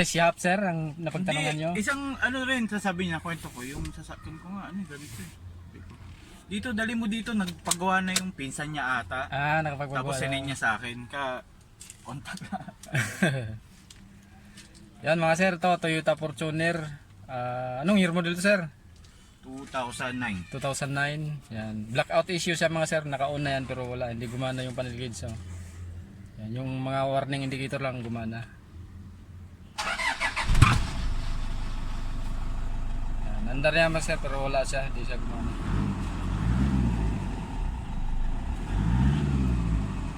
Siyap sir ang napagtanungan nyo? Hindi, isang ano rin sasabi niya, kwento ko, yung sasakyan ko nga, ano ganito eh. Dito, dali mo dito, nagpagawa na yung pinsan niya ata. Nakapagpagawa. Tapos sinend niya sa akin, kontak na. Yan mga sir, to Toyota Fortuner. Anong year model to sir? 2009. 2009. Yan. Blackout issue siya mga sir, naka-on na yan pero wala, hindi gumana yung panel gauge. So. Yan, yung mga warning indicator lang gumana. Yan, andar yan mga sir pero wala siya, hindi siya gumana.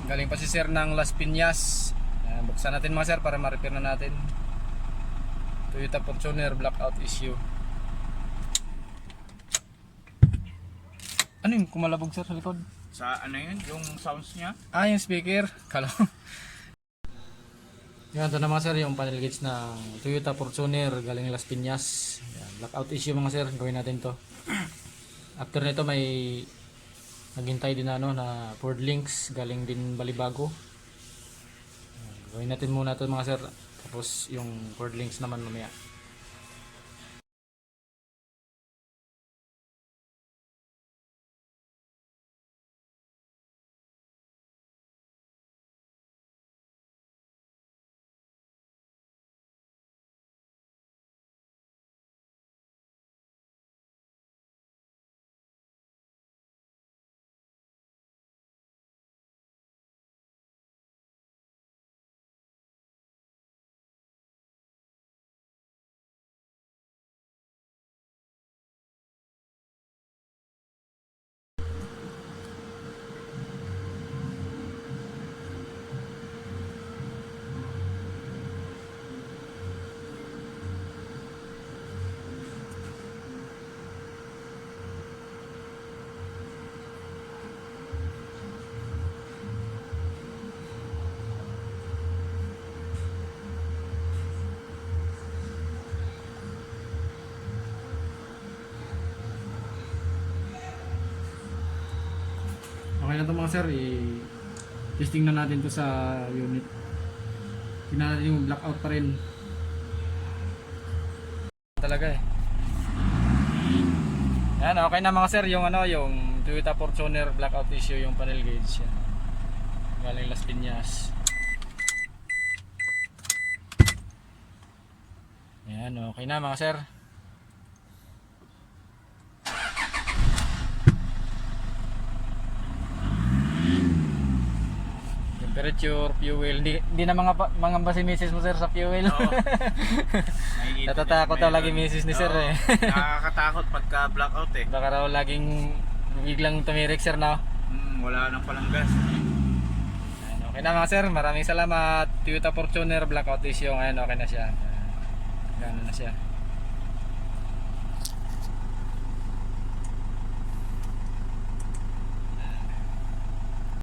Galing pa si sir ng Las Piñas. Yan, buksan natin mga sir para ma-repair na natin. Toyota Fortuner blackout issue. Ano yung kumalabog sir sa likod? Sa ano yun, yung sounds niya? Yung speaker. Kala ko. Yan, ito na mga sir, yung panel gauge na Toyota Fortuner galing Las Piñas. Yan, blackout issue mga sir, gawin natin to. After nito may naghintay din na Ford Links galing din Balibago. Yan, gawin natin muna to mga sir. Tapos yung Ford Links naman mamaya. Okay na ito mga sir, testing na natin to sa unit. Tingnan natin yung blackout pa rin. Talaga eh. Yan, okay na mga sir, yung yung Toyota Fortuner blackout issue, yung panel gauge yan. Galing Las Piñas. Yan, okay na mga sir. Temperature, fuel, hindi na mga si misis mo sir sa fuel. Oo. Natatakot daw lagi misis ni sir eh. Nakakatakot pagka blackout eh. Baka raw laging biglang tumirik sir na. Wala nang palang gas. Okay na mga sir, maraming salamat. Toyota Fortuner blackout issue, ngayon okay na siya. Gano'n na siya.